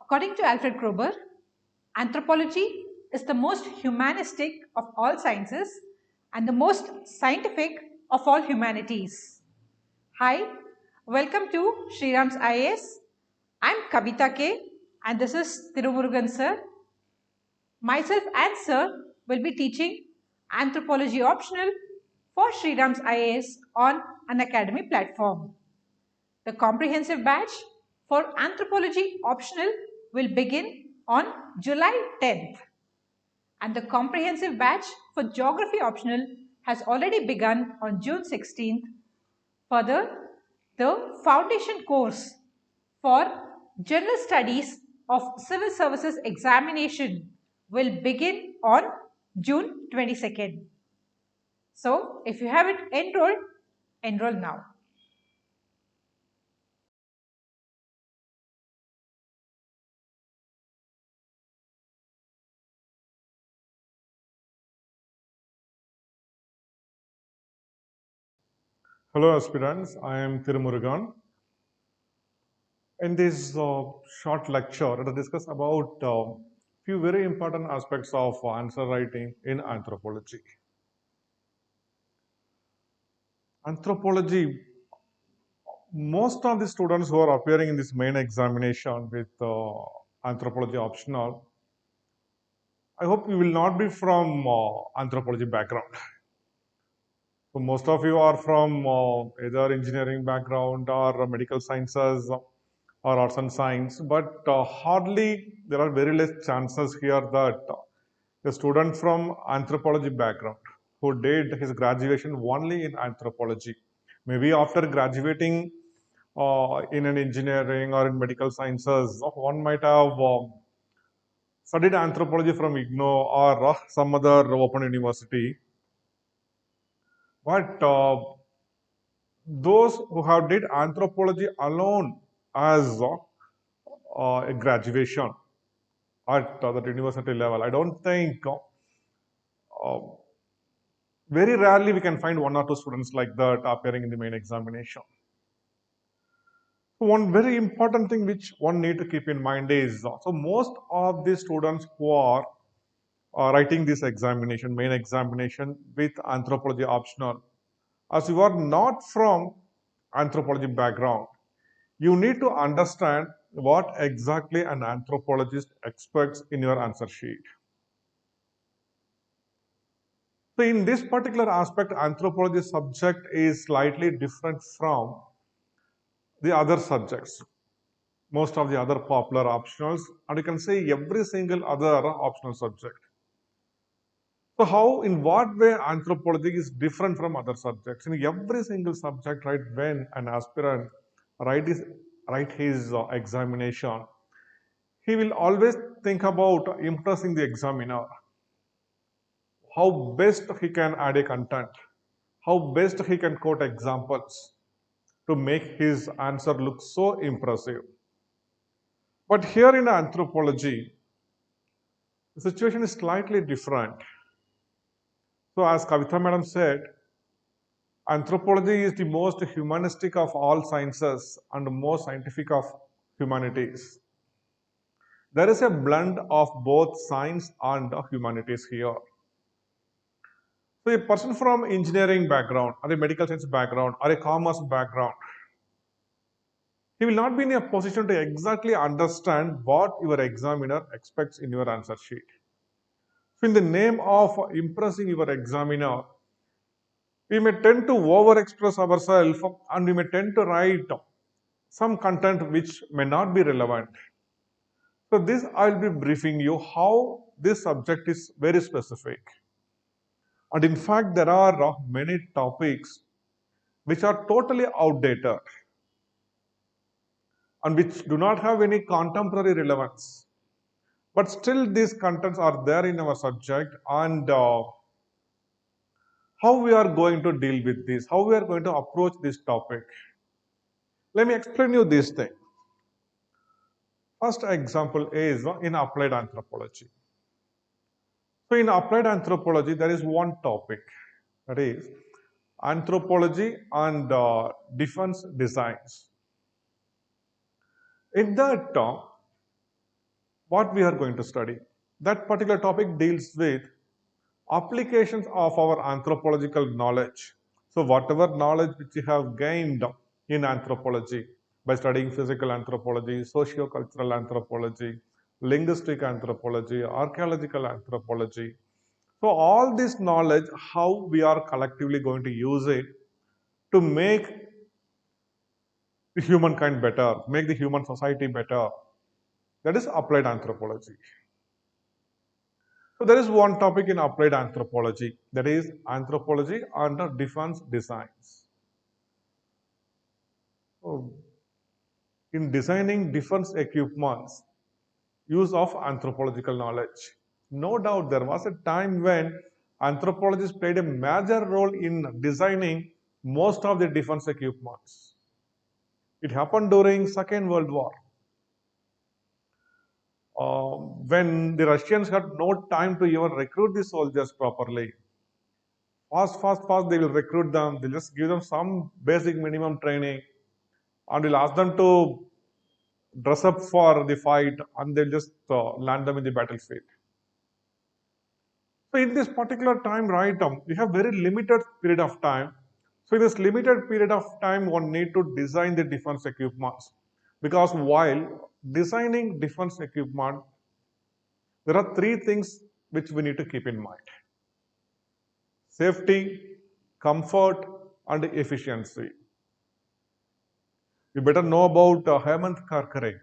According to Alfred Kroeber, anthropology is the most humanistic of all sciences and the most scientific of all humanities. Hi, welcome to Sriram's IAS. I'm Kavita K and this is Tirumurugan sir. Myself and sir will be teaching anthropology optional for Sriram's IAS on Unacademy platform. The comprehensive batch for anthropology optional will begin on July 10th and the comprehensive batch for geography optional has already begun on June 16th. Further, the foundation course for general studies of civil services examination will begin on June 22nd. So, if you haven't enrolled, enroll now. Hello aspirants, I am Tirumurugan. In this short lecture, let us discuss about few very important aspects of answer writing in anthropology. Anthropology, most of the students who are appearing in this main examination with anthropology optional, I hope you will not be from anthropology background. So most of you are from either engineering background or medical sciences or arts and science, but hardly there are very less chances here that a student from anthropology background who did his graduation only in anthropology, maybe after graduating in an engineering or in medical sciences, one might have studied anthropology from IGNO or some other open university. But those who have did anthropology alone as a graduation at that university level, I don't think very rarely we can find one or two students like that appearing in the main examination. So one very important thing which one need to keep in mind is so most of the students who are writing this examination, main examination with anthropology optional, as you are not from anthropology background, you need to understand what exactly an anthropologist expects in your answer sheet. So in this particular aspect, anthropology subject is slightly different from the other subjects, most of the other popular optionals, and you can say every single other optional subject. So how, in what way anthropology is different from other subjects? In every single subject, right, when an aspirant write his examination, he will always think about impressing the examiner, how best he can add a content, how best he can quote examples to make his answer look so impressive. But here in anthropology, the situation is slightly different. So as Kavita madam said, anthropology is the most humanistic of all sciences and the most scientific of humanities. There is a blend of both science and humanities here. So a person from engineering background or a medical science background or a commerce background, he will not be in a position to exactly understand what your examiner expects in your answer sheet. So in the name of impressing your examiner, we may tend to overexpress ourselves and we may tend to write some content which may not be relevant. So this I will be briefing you how this subject is very specific. And in fact, there are many topics which are totally outdated and which do not have any contemporary relevance. But still these contents are there in our subject, and how we are going to deal with this, how we are going to approach this topic. Let me explain you this thing. First example is in applied anthropology. So in applied anthropology, there is one topic, that is anthropology and defense designs. In that what we are going to study. That particular topic deals with applications of our anthropological knowledge. So whatever knowledge which you have gained in anthropology by studying physical anthropology, socio-cultural anthropology, linguistic anthropology, archaeological anthropology. So all this knowledge, how we are collectively going to use it to make the humankind better, make the human society better. That is applied anthropology. So there is one topic in applied anthropology, that is anthropology under defense designs. So in designing defense equipments, use of anthropological knowledge. No doubt there was a time when anthropologists played a major role in designing most of the defense equipments. It happened during Second World War, when the Russians had no time to even recruit the soldiers properly. Fast, they will recruit them. They'll just give them some basic minimum training and will ask them to dress up for the fight and they'll just land them in the battlefield. So in this particular time, right, we have very limited period of time. So in this limited period of time, one need to design the defense equipments. Because while designing defense equipment, there are three things which we need to keep in mind: safety, comfort, and efficiency. You better know about Hemant Karkare,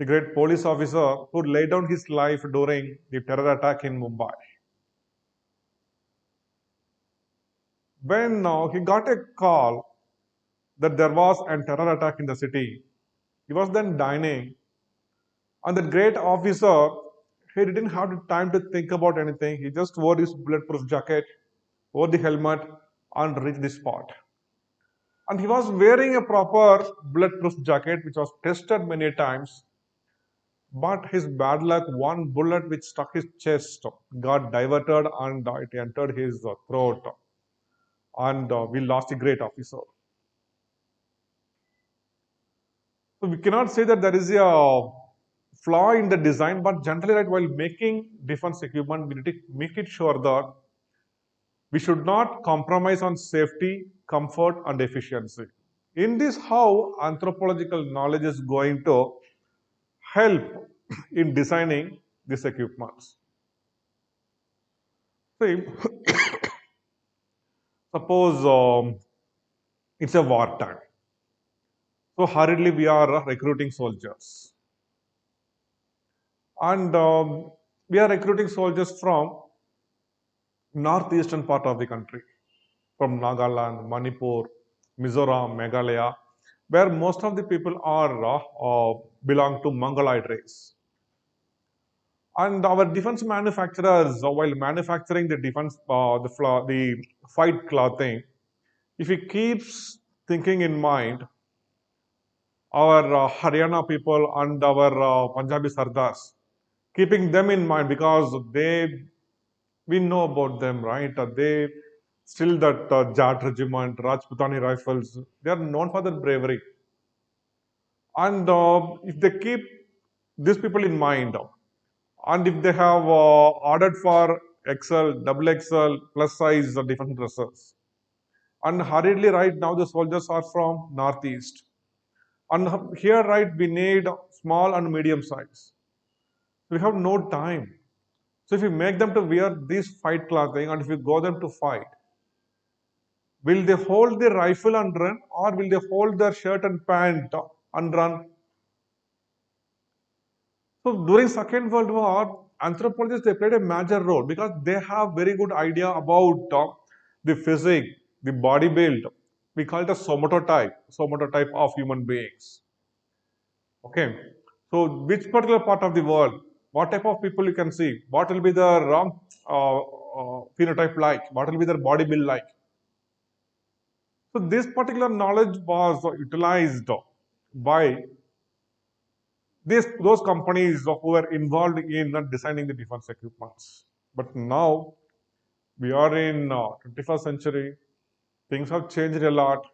the great police officer who laid down his life during the terror attack in Mumbai. When he got a call that there was a terror attack in the city, he was then dining, and that great officer, he didn't have the time to think about anything. He just wore his bulletproof jacket, wore the helmet, and reached the spot. And he was wearing a proper bulletproof jacket, which was tested many times. But his bad luck, one bullet which struck his chest got diverted and it entered his throat. And we lost a great officer. So we cannot say that there is a flaw in the design, but generally, right, while making defense equipment, we need to make it sure that we should not compromise on safety, comfort, and efficiency. In this, how anthropological knowledge is going to help in designing these equipments. See, suppose it's a war time. So hurriedly we are recruiting soldiers. And we are recruiting soldiers from northeastern part of the country, from Nagaland, Manipur, Mizoram, Meghalaya, where most of the people are belong to Mongoloid race. And our defense manufacturers, while manufacturing the defense, the fight clothing, if he keeps thinking in mind our Haryana people and our Punjabi Sardars, keeping them in mind because we know about them, right? They still that Jat regiment, Rajputani rifles, they are known for their bravery. And if they keep these people in mind, and if they have ordered for XL, double XL, plus size defense dresses, and hurriedly right now the soldiers are from northeast, and here right we need small and medium size. We have no time. So if you make them to wear this fight clothing and if you go them to fight, will they hold the rifle and run or will they hold their shirt and pant and run? So during Second World War, anthropologists they played a major role because they have very good idea about the physique, the body build. We call it a somatotype of human beings. Okay. So which particular part of the world, what type of people you can see, what will be their phenotype like, what will be their body build like. So this particular knowledge was utilized by those companies who were involved in designing the defense equipments. But now we are in 21st century. Things have changed a lot.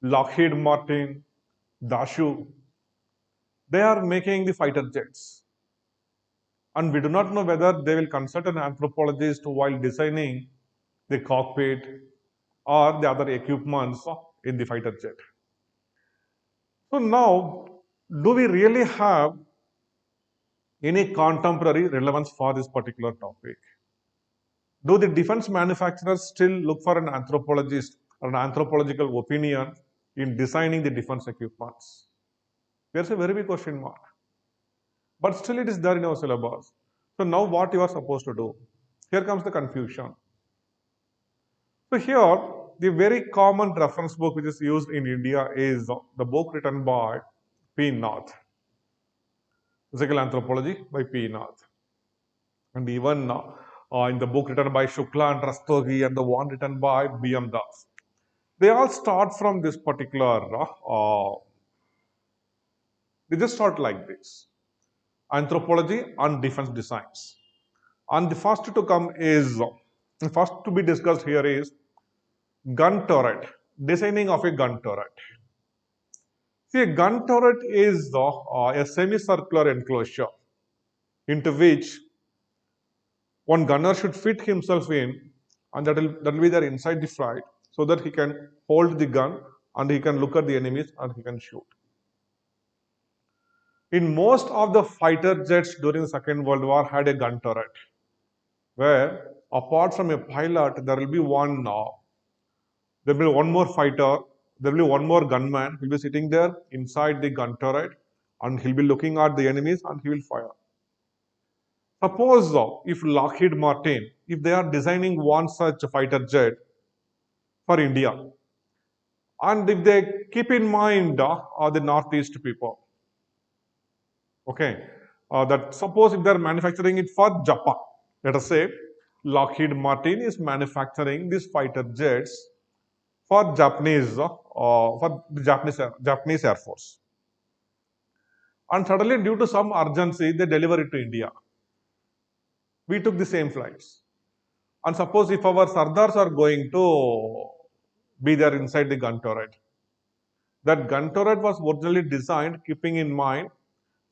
Lockheed Martin, Dashu, They are making the fighter jets. And we do not know whether they will consult an anthropologist while designing the cockpit or the other equipments in the fighter jet. So now, do we really have any contemporary relevance for this particular topic? Do the defense manufacturers still look for an anthropologist or an anthropological opinion in designing the defense equipments? There's a very big question mark. But still it is there in our syllabus. So now what you are supposed to do? Here comes the confusion. So here, the very common reference book which is used in India is the book written by P. Nath, Physical Anthropology by P. Nath. And even in the book written by Shukla and Rastogi and the one written by B.M. Das. They all start from this particular, they just start like this. Anthropology and defense designs. And the first to come is, the first to be discussed here is gun turret, designing of a gun turret. See, a gun turret is a semicircular enclosure into which one gunner should fit himself in, and that will be there inside the flight so that he can hold the gun and he can look at the enemies and he can shoot. In most of the fighter jets during the Second World War had a gun turret, where apart from a pilot, there will be one more fighter, there will be one more gunman who will be sitting there inside the gun turret and he'll be looking at the enemies and he will fire. Suppose if Lockheed Martin, if they are designing one such fighter jet for India, and if they keep in mind the Northeast people, okay, that suppose if they are manufacturing it for Japan, let us say Lockheed Martin is manufacturing these fighter jets for Japanese Air Force, and suddenly due to some urgency they deliver it to India. We took the same flights. And suppose if our Sardars are going to be there inside the gun turret, that gun turret was originally designed keeping in mind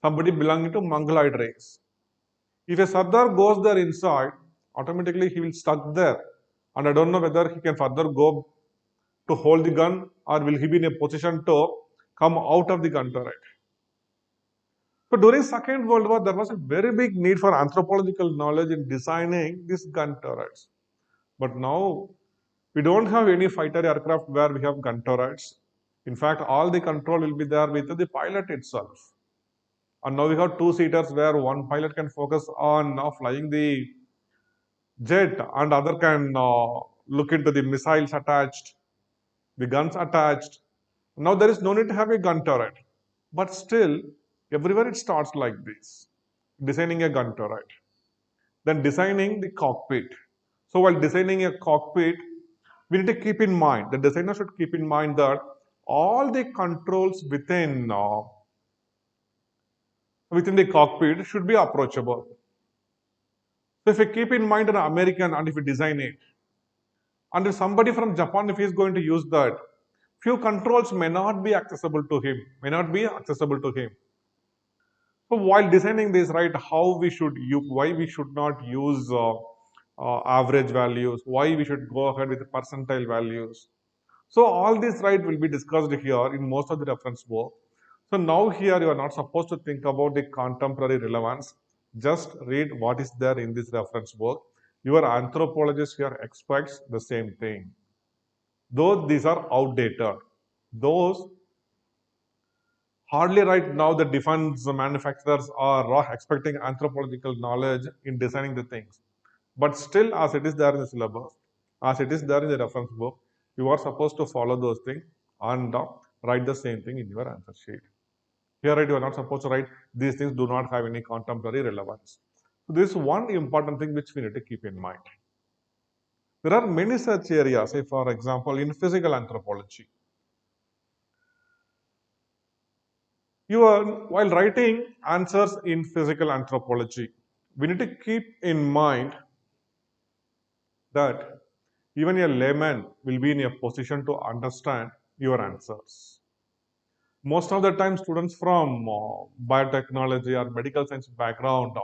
somebody belonging to Mongoloid race. If a Sardar goes there inside, automatically he will stuck there. And I don't know whether he can further go to hold the gun or will he be in a position to come out of the gun turret. So during Second World War, there was a very big need for anthropological knowledge in designing these gun turrets. But now we don't have any fighter aircraft where we have gun turrets. In fact, all the control will be there with the pilot itself. And now we have two-seaters where one pilot can focus on flying the jet and other can look into the missiles attached, the guns attached. Now there is no need to have a gun turret. But still, everywhere it starts like this, designing a gun turret. Then designing the cockpit. So while designing a cockpit, we need to keep in mind, the designer should keep in mind that all the controls within the cockpit should be approachable. So if we keep in mind an American and if we design it, and if somebody from Japan, if he is going to use that, few controls may not be accessible to him, So while designing this, right, why we should not use average values, why we should go ahead with the percentile values. So all this, right, will be discussed here in most of the reference book. So now here you are not supposed to think about the contemporary relevance. Just read what is there in this reference book. Your anthropologist here expects the same thing. Though these are outdated, those hardly right now the defense manufacturers are expecting anthropological knowledge in designing the things. But still, as it is there in the syllabus, as it is there in the reference book, you are supposed to follow those things and write the same thing in your answer sheet. Here, right, you are not supposed to write these things do not have any contemporary relevance. So this is one important thing which we need to keep in mind. There are many such areas, say for example, in physical anthropology. While writing answers in physical anthropology, we need to keep in mind that even a layman will be in a position to understand your answers. Most of the time, students from biotechnology or medical science background,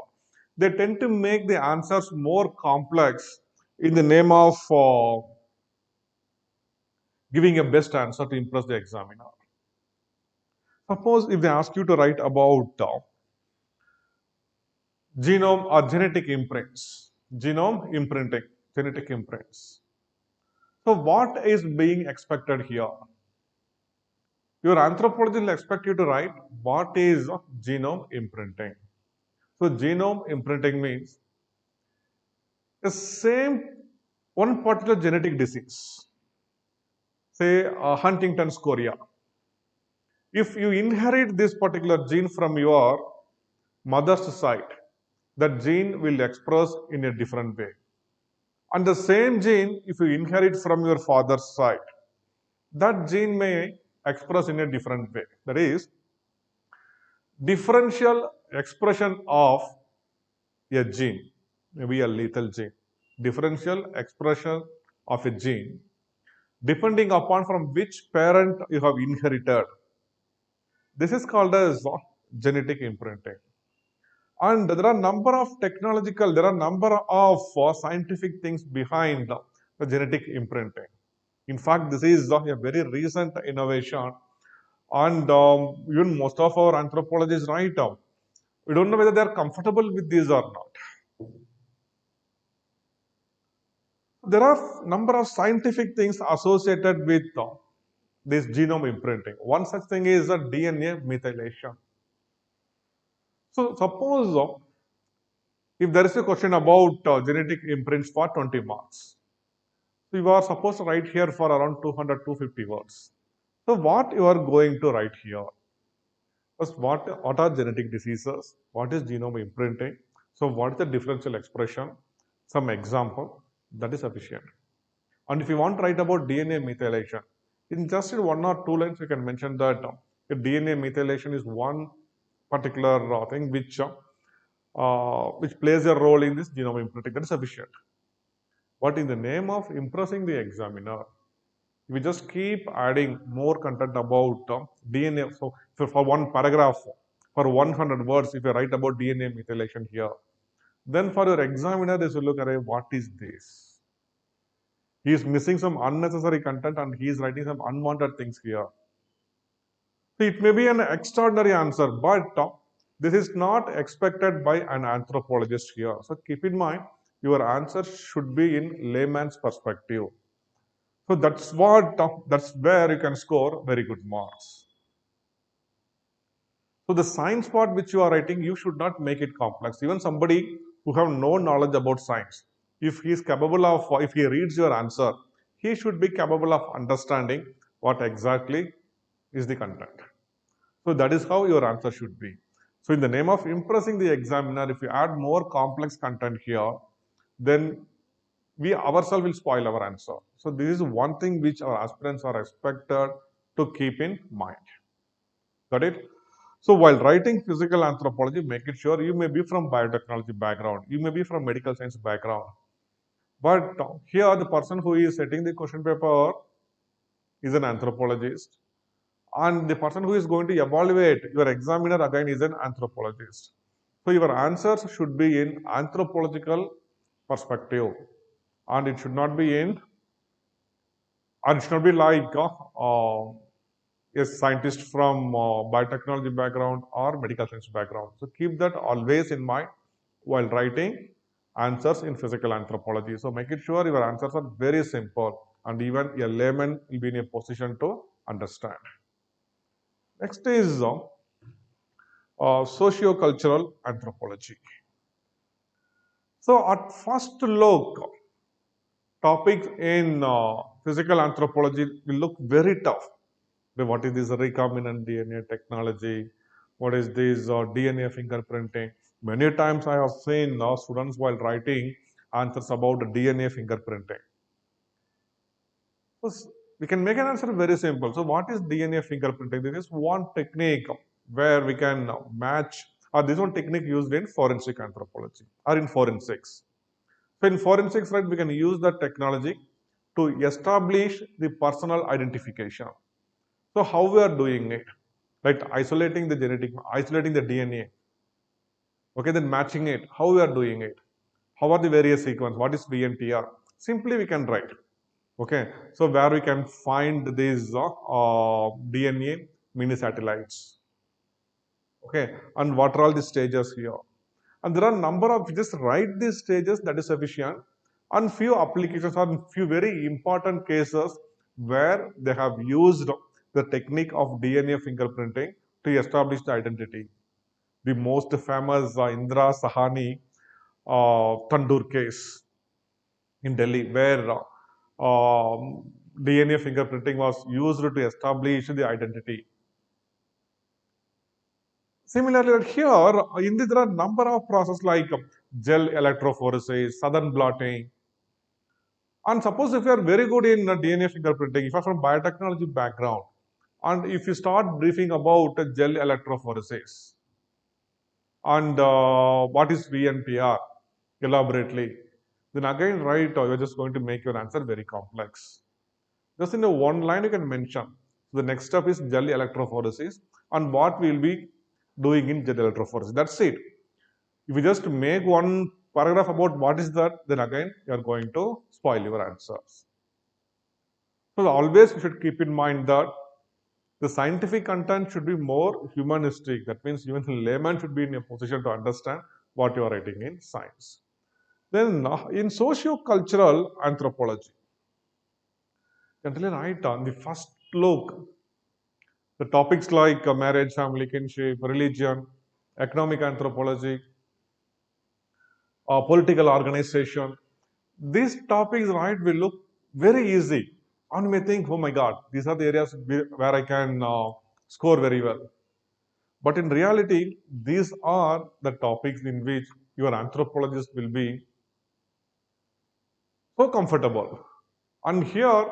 they tend to make the answers more complex in the name of giving a best answer to impress the examiner. Suppose if they ask you to write about genome or genetic imprints, genome imprinting, genetic imprints. So what is being expected here? Your anthropology will expect you to write what is genome imprinting. So genome imprinting means the same one particular genetic disease, say Huntington's chorea. If you inherit this particular gene from your mother's side, that gene will express in a different way. And the same gene, if you inherit from your father's side, that gene may express in a different way. That is, differential expression of a gene, maybe a lethal gene, differential expression of a gene, depending upon from which parent you have inherited. This is called as genetic imprinting. And there are number of technological, there are number of scientific things behind the genetic imprinting. In fact, this is a very recent innovation, and even most of our anthropologists right now, we don't know whether they are comfortable with this or not. There are number of scientific things associated with this genome imprinting. One such thing is DNA methylation. So suppose if there is a question about genetic imprints for 20 marks, so you are supposed to write here for around 200, 250 words. So what you are going to write here? First, what are genetic diseases? What is genome imprinting? So what is the differential expression? Some example, that is sufficient. And if you want to write about DNA methylation, in just one or two lines, you can mention that DNA methylation is one particular thing which plays a role in this genome imprinting. That is sufficient. But in the name of impressing the examiner, we just keep adding more content about DNA. So for one paragraph, for 100 words, if you write about DNA methylation here, then for your examiner, they will look at what is this? He is missing some unnecessary content and he is writing some unwanted things here. So it may be an extraordinary answer, but this is not expected by an anthropologist here. So keep in mind, your answer should be in layman's perspective. So that's where you can score very good marks. So the science part which you are writing, you should not make it complex. Even somebody who have no knowledge about science, if he is capable of, if he reads your answer, he should be capable of understanding what exactly is the content. So that is how your answer should be. So in the name of impressing the examiner, if you add more complex content here, then we ourselves will spoil our answer. So this is one thing which our aspirants are expected to keep in mind. Got it? So while writing physical anthropology, make it sure you may be from biotechnology background, you may be from medical science background. But here the person who is setting the question paper is an anthropologist, and the person who is going to evaluate your examiner again is an anthropologist. So your answers should be in anthropological perspective, and it should not be in, or it should not be like a scientist from biotechnology background or medical science background. So keep that always in mind while writing answers in physical anthropology. So make it sure your answers are very simple and even a layman will be in a position to understand. Next is socio-cultural anthropology. So at first look, topics in physical anthropology will look very tough. What is this recombinant DNA technology? What is this DNA fingerprinting? Many times I have seen students while writing answers about DNA fingerprinting. So we can make an answer very simple. So what is DNA fingerprinting? This is one technique where we can match, or this one technique used in forensic anthropology or in forensics. So in forensics, right, we can use that technology to establish the personal identification. So how we are doing it? right? Isolating the DNA. Okay, then matching it. How we are doing it? How are the various sequence? What is VNTR? Simply we can write. Okay, so where we can find these DNA mini satellites. Okay, and what are all the stages here? And there are number of, just write these stages, that is sufficient. And few applications or few very important cases where they have used the technique of DNA fingerprinting to establish the identity. The most famous Indra Sahani Tandoor case in Delhi, where DNA fingerprinting was used to establish the identity. Similarly, here in this, there are number of processes like gel electrophoresis, southern blotting. And suppose if you are very good in DNA fingerprinting, if you are from biotechnology background, and if you start briefing about gel electrophoresis and what is VNPR elaborately, then again, right, you're just going to make your answer very complex. Just in a one line, you can mention. So the next step is gel electrophoresis and what we will be doing in gel electrophoresis. That's it. If you just make one paragraph about what is that, then again you are going to spoil your answers. So always you should keep in mind that the scientific content should be more humanistic. That means even the layman should be in a position to understand what you are writing in science. Then in socio-cultural anthropology, generally write on the first look the topics like marriage, family, kinship, religion, economic anthropology, political organization. These topics, right, will look very easy. And you may think, oh my God, these are the areas where I can score very well. But in reality, these are the topics in which your anthropologist will be so comfortable. And here,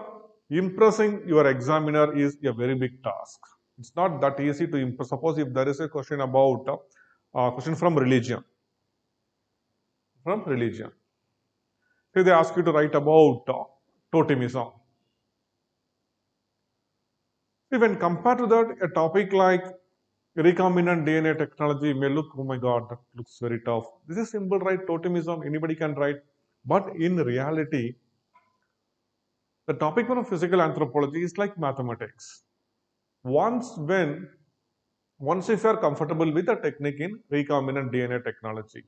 impressing your examiner is a very big task. It's not that easy to impress. Suppose if there is a question about question from religion. Say they ask you to write about totemism. See, when compared to that, a topic like recombinant DNA technology may look, oh my God, that looks very tough. This is simple, right? Totemism, anybody can write. But in reality, the topic of physical anthropology is like mathematics. Once when once if you are comfortable with the technique in recombinant DNA technology,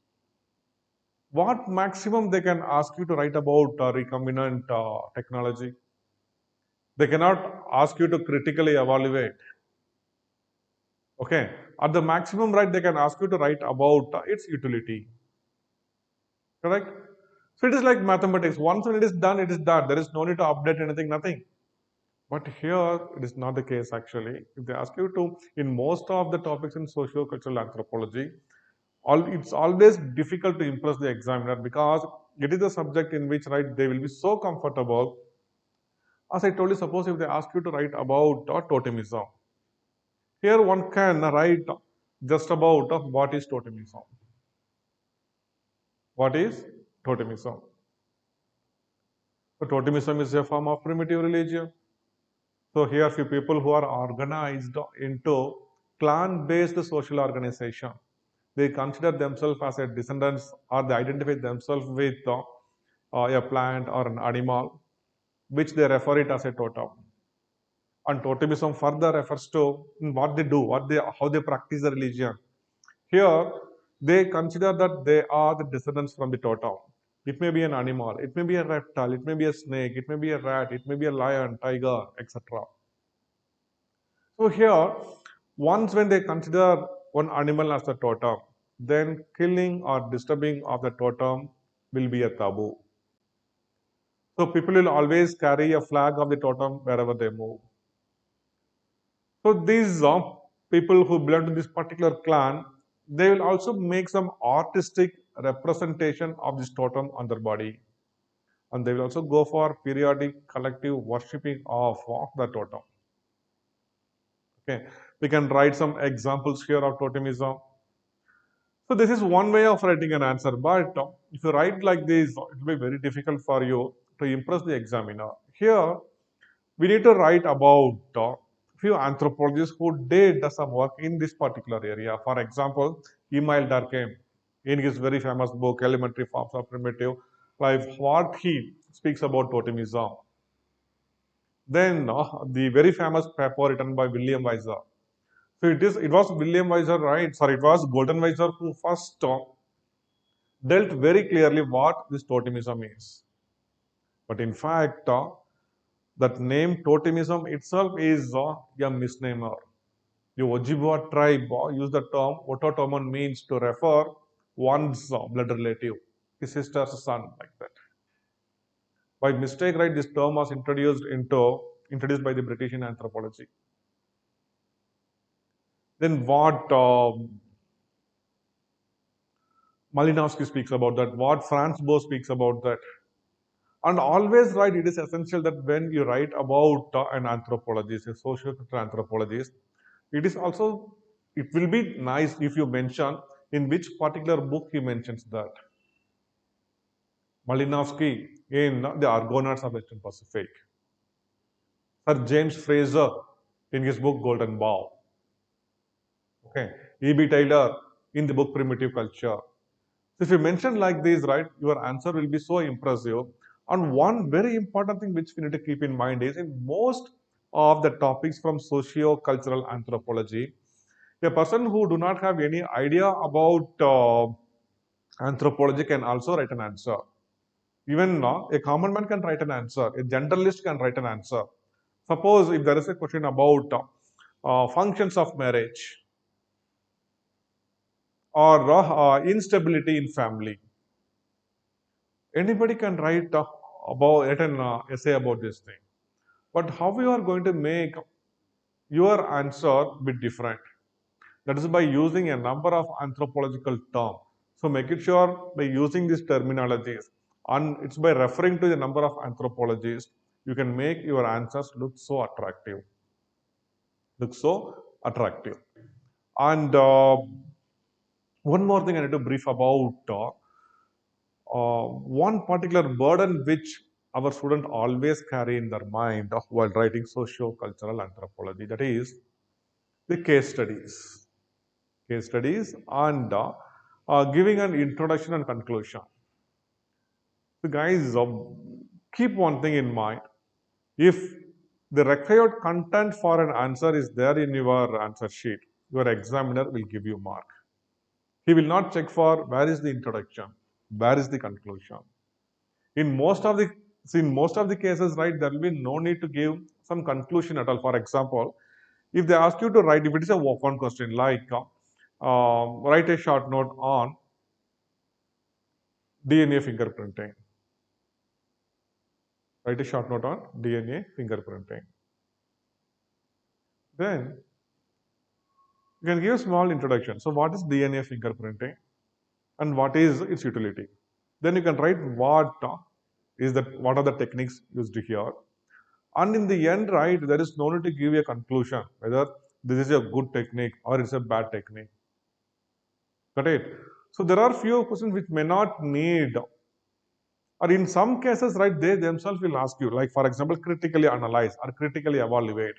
what maximum they can ask you to write about recombinant technology? They cannot ask you to critically evaluate. Okay, at the maximum, right, they can ask you to write about its utility. Correct? So it is like mathematics. Once when it is done, it is done. There is no need to update anything, nothing. But here it is not the case actually. If they ask you to, in most of the topics in socio-cultural anthropology, it's always difficult to impress the examiner because it is the subject in which, right, they will be so comfortable. As I told you, suppose if they ask you to write about totemism, here one can write just about what is totemism. What is totemism? So totemism is a form of primitive religion. So here few people who are organized into clan-based social organization. They consider themselves as a descendants or they identify themselves with a plant or an animal, which they refer it as a totem. And totemism further refers to what they do, how they practice the religion. Here, they consider that they are the descendants from the totem. It may be an animal, it may be a reptile, it may be a snake, it may be a rat, it may be a lion, tiger, etc. So here, once when they consider one animal as a totem, then killing or disturbing of the totem will be a taboo. So people will always carry a flag of the totem wherever they move. So these people who belong to this particular clan, they will also make some artistic representation of this totem on their body. And they will also go for periodic collective worshipping of the totem. Okay, we can write some examples here of totemism. So this is one way of writing an answer, but if you write like this, it will be very difficult for you to impress the examiner. Here, we need to write about few anthropologists who did some work in this particular area. For example, Emile Durkheim, in his very famous book, Elementary Forms of Primitive Life, what he speaks about totemism. Then the very famous paper written by William Weiser. So it was William Weiser, right? Sorry, it was Golden Weiser who first dealt very clearly what this totemism is. But in fact, that name totemism itself is a misnomer. The Ojibwa tribe use the term Ototoman means to refer one's blood relative, his sister's son, like that. By mistake, right, this term was introduced by the British in anthropology. Then what Malinowski speaks about that, what Franz Boas speaks about that. And always, right, it is essential that when you write about an anthropologist, a socio-cultural anthropologist, it is also, it will be nice if you mention in which particular book he mentions that. Malinowski in The Argonauts of Western Pacific. Sir James Fraser in his book Golden Bough. Okay. E.B. Taylor in the book Primitive Culture. So if you mention like this, right, your answer will be so impressive. And one very important thing which we need to keep in mind is in most of the topics from socio-cultural anthropology, a person who do not have any idea about anthropology can also write an answer. Even a common man can write an answer. A generalist can write an answer. Suppose if there is a question about functions of marriage or instability in family, anybody can write an essay about this thing. But how you are going to make your answer be different? That is by using a number of anthropological terms. So make it sure by using these terminologies, and it's by referring to the number of anthropologists, you can make your answers look so attractive. Look so attractive. And one more thing I need to brief about one particular burden which our students always carry in their mind while writing socio-cultural anthropology, that is the case studies. Case studies and giving an introduction and conclusion. So guys, keep one thing in mind. If the required content for an answer is there in your answer sheet, your examiner will give you mark. He will not check for where is the introduction, where is the conclusion. In most of the cases, right, there will be no need to give some conclusion at all. For example, if they ask you to write, if it is a one question like write a short note on DNA fingerprinting. Write a short note on DNA fingerprinting. Then you can give a small introduction. So what is DNA fingerprinting and what is its utility? Then you can write what are the techniques used here. And in the end, right, there is no need to give a conclusion whether this is a good technique or it's a bad technique. Got it? So there are few questions which may not need, or in some cases, right, they themselves will ask you, like for example, critically analyze or critically evaluate.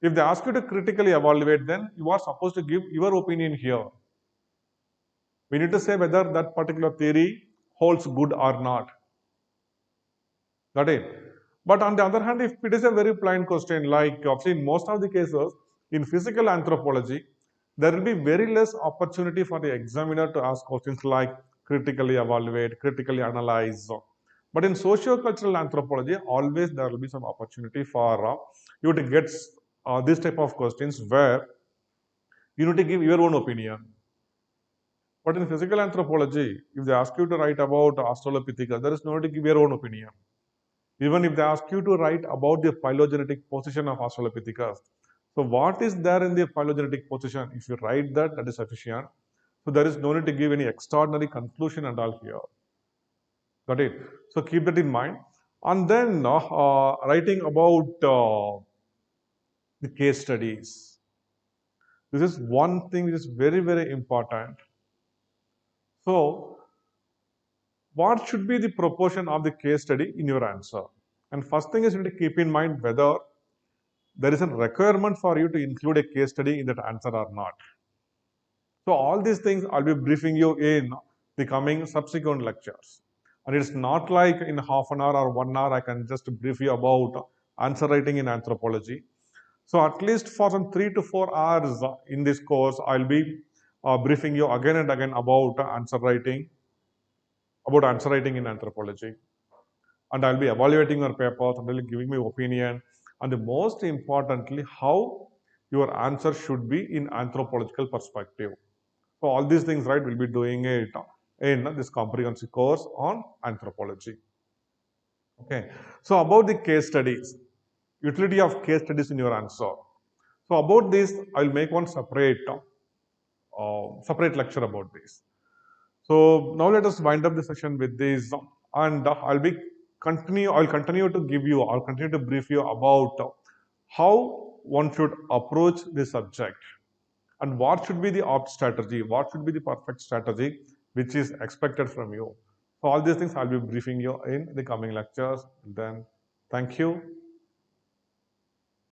If they ask you to critically evaluate, then you are supposed to give your opinion here. We need to say whether that particular theory holds good or not. Got it? But on the other hand, if it is a very plain question, like in most of the cases in physical anthropology, there will be very less opportunity for the examiner to ask questions like critically evaluate, critically analyze. But in socio-cultural anthropology, always there will be some opportunity for you to get this type of questions where you need to give your own opinion. But in physical anthropology, if they ask you to write about Australopithecus, there is no need to give your own opinion. Even if they ask you to write about the phylogenetic position of Australopithecus, so what is there in the phylogenetic position? If you write that, that is sufficient. So there is no need to give any extraordinary conclusion and all here. Got it? So keep that in mind. And then writing about the case studies. This is one thing which is very, very important. So what should be the proportion of the case study in your answer? And first thing is you need to keep in mind whether there is a requirement for you to include a case study in that answer or not. So all these things I'll be briefing you in the coming subsequent lectures. And it's not like in half an hour or 1 hour I can just brief you about answer writing in anthropology. So at least for some 3 to 4 hours in this course, I'll be briefing you again and again about answer writing in anthropology. And I'll be evaluating your papers and really giving my opinion. And the most importantly, how your answer should be in anthropological perspective. So all these things, right, we'll be doing it in this comprehensive course on anthropology. Okay. So about the case studies, utility of case studies in your answer. So about this, I'll make one separate lecture about this. So now let us wind up the session with this, and I'll continue to give you, I'll continue to brief you about how one should approach this subject and what should be the opt strategy, what should be the perfect strategy which is expected from you. So all these things I'll be briefing you in the coming lectures. Then thank you.